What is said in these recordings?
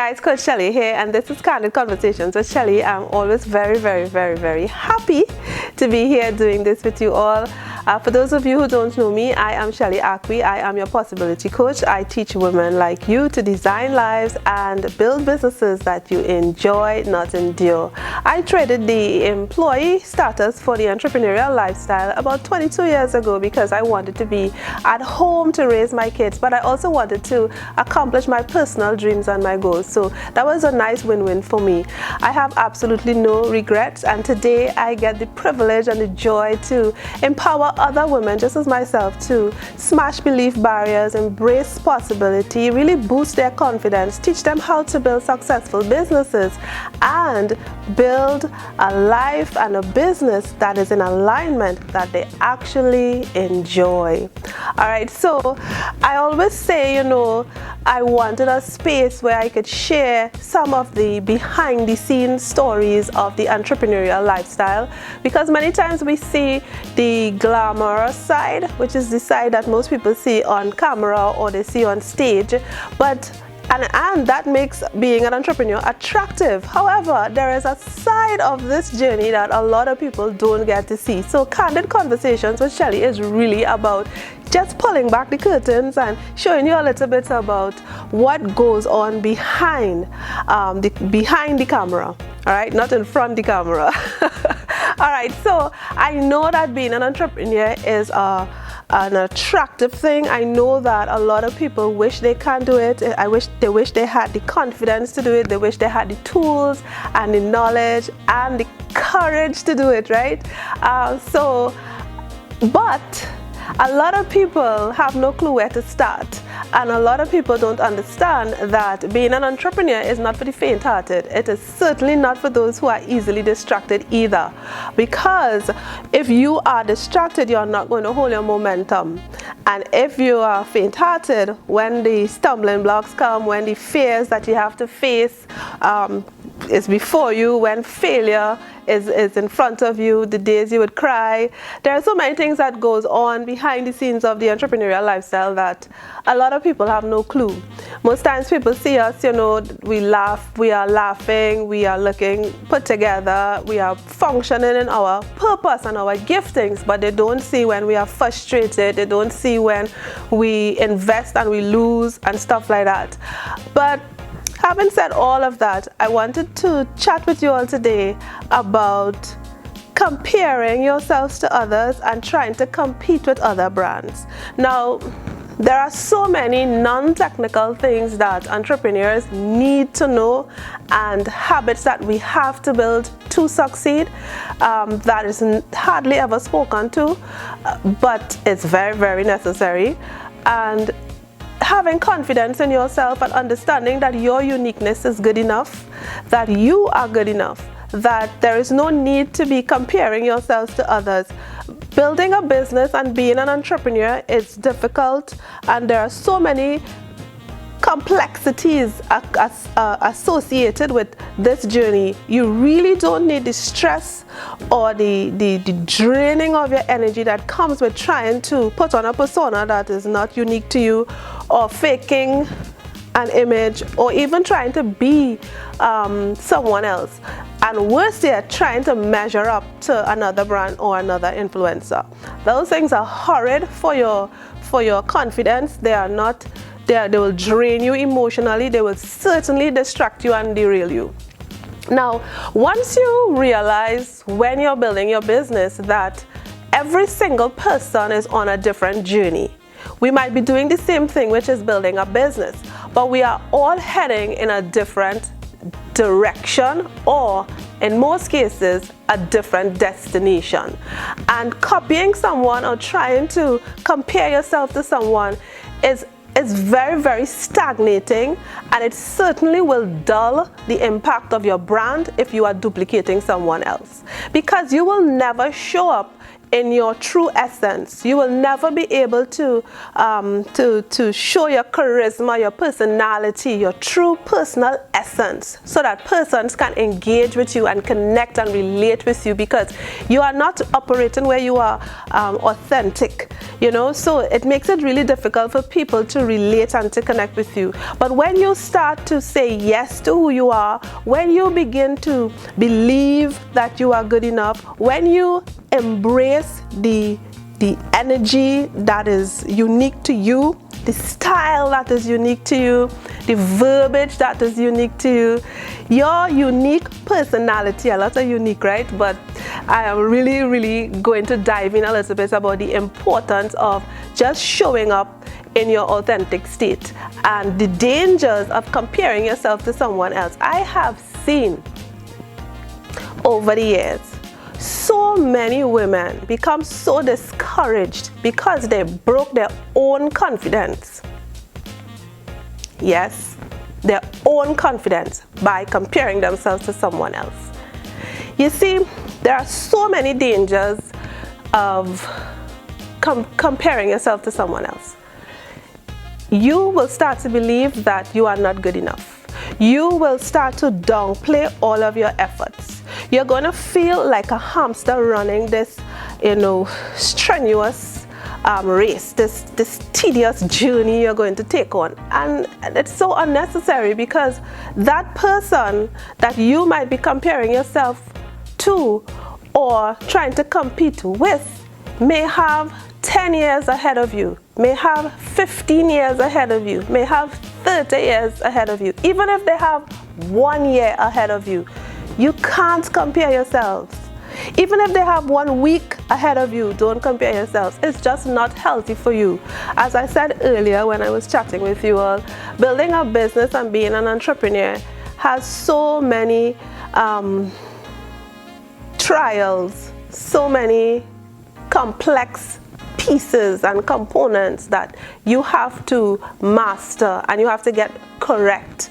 guys, Coach Shelly here, and this is Candid Conversations with Shelly. I'm always very happy to be here doing this with you all. For those of you who don't know me, I am Shelly Aqui. I am your possibility coach. I teach women like you to design lives and build businesses that you enjoy, not endure. I traded the employee status for the entrepreneurial lifestyle about 22 years ago because I wanted to be at home to raise my kids, but I also wanted to accomplish my personal dreams and my goals. So that was a nice win-win for me. I have absolutely no regrets, and today I get the privilege and the joy to empower other women just as myself to smash belief barriers, embrace possibility, really boost their confidence, teach them how to build successful businesses and build a life and a business that is in alignment, that they actually enjoy. All right, so I always say, I wanted a space where I could share some of the behind the scenes stories of the entrepreneurial lifestyle, because many times we see the glamorous side, which is the side that most people see on camera or they see on stage, and that makes being an entrepreneur attractive. However, there is a side of this journey that a lot of people don't get to see. So Candid Conversations with Shelly is really about just pulling back the curtains and showing you a little bit about what goes on behind the camera. All right, not in front of the camera. All right, so I know that being an entrepreneur is an attractive thing. I know that a lot of people wish they can do it. They wish they had the confidence to do it. They wish they had the tools and the knowledge and the courage to do it, right? But a lot of people have no clue where to start, and a lot of people don't understand that being an entrepreneur is not for the faint-hearted. It is certainly not for those who are easily distracted either, because if you are distracted, you're not going to hold your momentum. And if you are faint-hearted, when the stumbling blocks come, when the fears that you have to face is before you, when failure is in front of you, the days you would cry. There are so many things that goes on behind the scenes of the entrepreneurial lifestyle that a lot of people have no clue. Most times people see us, we laugh, we are laughing, we are looking put together, we are functioning in our purpose and our giftings, but they don't see when we are frustrated, they don't see when we invest and we lose and stuff like that. But having said all of that, I wanted to chat with you all today about comparing yourselves to others and trying to compete with other brands. Now, there are so many non-technical things that entrepreneurs need to know and habits that we have to build to succeed that is hardly ever spoken to, but it's very necessary. And having confidence in yourself and understanding that your uniqueness is good enough, that you are good enough, that there is no need to be comparing yourselves to others. Building a business and being an entrepreneur is difficult, and there are so many complexities associated with this journey. You really don't need the stress or the draining of your energy that comes with trying to put on a persona that is not unique to you, or faking an image, or even trying to be someone else. And worse yet, trying to measure up to another brand or another influencer. Those things are horrid for your confidence. They are not. They will drain you emotionally. They will certainly distract you and derail you. Now, once you realize when you're building your business that every single person is on a different journey, we might be doing the same thing, which is building a business, but we are all heading in a different direction, or in most cases a different destination. And copying someone or trying to compare yourself to someone is very stagnating, and it certainly will dull the impact of your brand if you are duplicating someone else, because you will never show up in your true essence. You will never be able to show your charisma, your personality, your true personal essence, so that persons can engage with you and connect and relate with you, because you are not operating where you are authentic, you know. So it makes it really difficult for people to relate and to connect with you. But when you start to say yes to who you are, when you begin to believe that you are good enough, when you embrace the energy that is unique to you, the style that is unique to you, the verbiage that is unique to you, your unique personality. A lot of unique, right? But I am really going to dive in a little bit about the importance of just showing up in your authentic state and the dangers of comparing yourself to someone else. I have seen over the years so many women become so discouraged because they broke their own confidence. Yes, their own confidence by comparing themselves to someone else. You see, there are so many dangers of comparing yourself to someone else. You will start to believe that you are not good enough. You will start to downplay all of your efforts. You're going to feel like a hamster running this, strenuous race, this tedious journey you're going to take on. And it's so unnecessary, because that person that you might be comparing yourself to or trying to compete with may have 10 years ahead of you, may have 15 years ahead of you, may have 30 years ahead of you. Even if they have 1 year ahead of you, you can't compare yourselves. Even if they have 1 week ahead of you, don't compare yourselves. It's just not healthy for you. As I said earlier when I was chatting with you all, building a business and being an entrepreneur has so many trials, so many complex pieces and components that you have to master and you have to get correct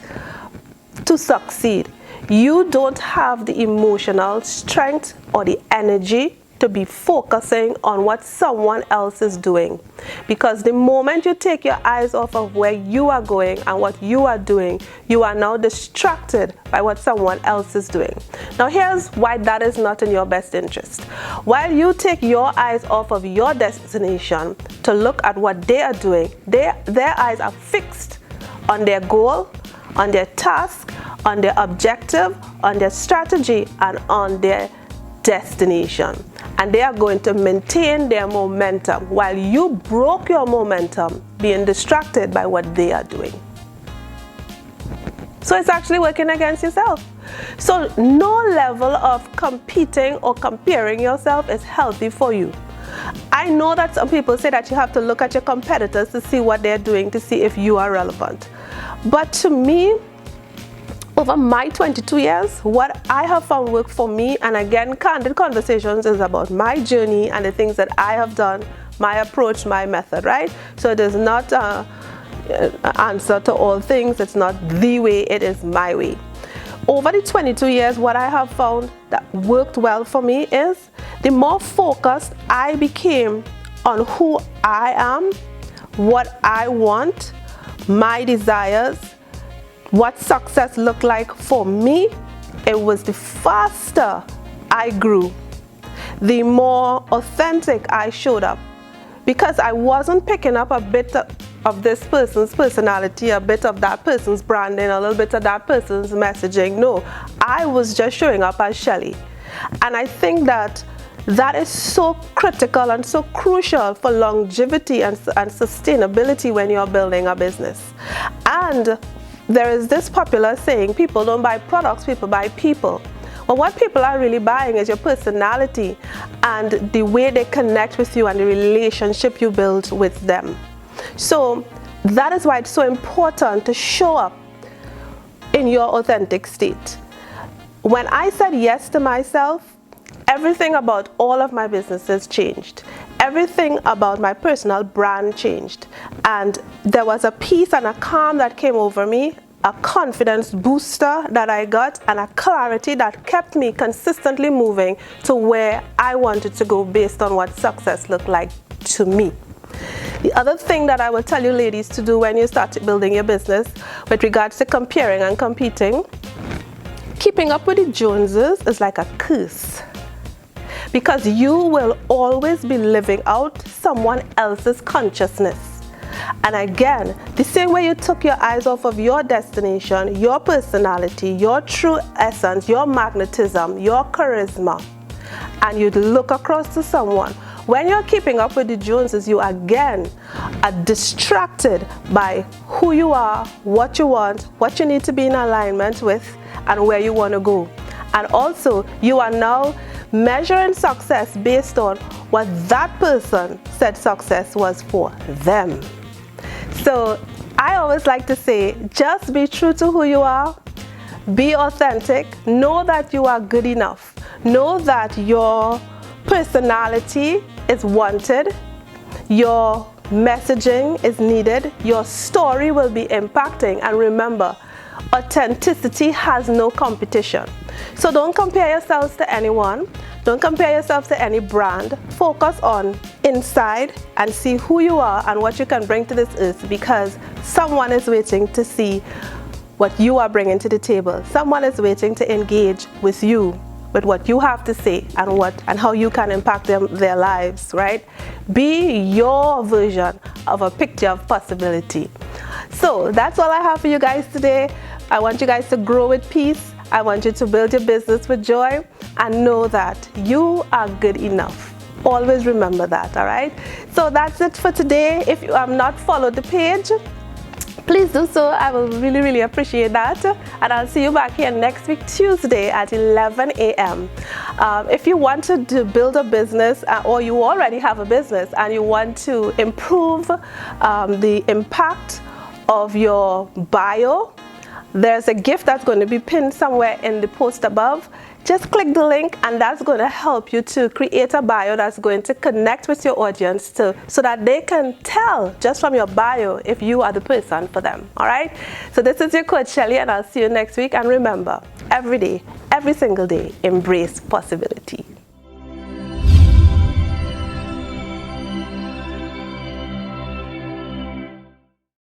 to succeed. You don't have the emotional strength or the energy to be focusing on what someone else is doing, because the moment you take your eyes off of where you are going and what you are doing, you are now distracted by what someone else is doing. Now here's why that is not in your best interest. While you take your eyes off of your destination to look at what they are doing, their eyes are fixed on their goal, on their task, on their objective, on their strategy, and on their destination. And they are going to maintain their momentum while you broke your momentum being distracted by what they are doing. So it's actually working against yourself. So no level of competing or comparing yourself is healthy for you. I know that some people say that you have to look at your competitors to see what they're doing, to see if you are relevant. But to me, over my 22 years, what I have found work for me, and again, Candid Conversations is about my journey and the things that I have done, my approach, my method, right? So it is not an answer to all things. It's not the way, it is my way. Over the 22 years, what I have found that worked well for me is the more focused I became on who I am, what I want, my desires, what success looked like for me, it was the faster I grew, the more authentic I showed up, because I wasn't picking up a bit of this person's personality, a bit of that person's branding, a little bit of that person's messaging. No, I was just showing up as Shelly. And I think that is so critical and so crucial for longevity and sustainability when you're building a business. And there is this popular saying, people don't buy products, people buy people. Well, what people are really buying is your personality and the way they connect with you and the relationship you build with them. So that is why it's so important to show up in your authentic state. When I said yes to myself, everything about all of my businesses changed. Everything about my personal brand changed. And there was a peace and a calm that came over me a confidence booster that I got, and a clarity that kept me consistently moving to where I wanted to go based on what success looked like to me. The other thing that I will tell you ladies to do when you start building your business with regards to comparing and competing, keeping up with the Joneses is like a curse, because you will always be living out someone else's consciousness. And again, the same way you took your eyes off of your destination, your personality, your true essence, your magnetism, your charisma, and you'd look across to someone. When you're keeping up with the Joneses, you again are distracted by who you are, what you want, what you need to be in alignment with, and where you want to go. And also, you are now measuring success based on what that person said success was for them. So I always like to say, just be true to who you are, be authentic, know that you are good enough, know that your personality is wanted, your messaging is needed, your story will be impacting, and remember, authenticity has no competition. So don't compare yourselves to anyone, don't compare yourselves to any brand. Focus on inside and see who you are and what you can bring to this earth, because someone is waiting to see what you are bringing to the table. Someone is waiting to engage with you, with what you have to say and how you can impact their lives, right? Be your version of a picture of possibility. So that's all I have for you guys today. I want you guys to grow with peace. I want you to build your business with joy, and know that you are good enough. Always remember that, all right? So that's it for today. If you have not followed the page, please do so. I will really, really appreciate that. And I'll see you back here next week, Tuesday at 11 a.m. If you want to build a business, or you already have a business and you want to improve the impact of your bio, there's a gift that's going to be pinned somewhere in the post above. Just click the link, and that's going to help you to create a bio that's going to connect with your audience so that they can tell just from your bio if you are the person for them. All right? So this is your coach Shelly, and I'll see you next week. And remember, every day, every single day, embrace possibility.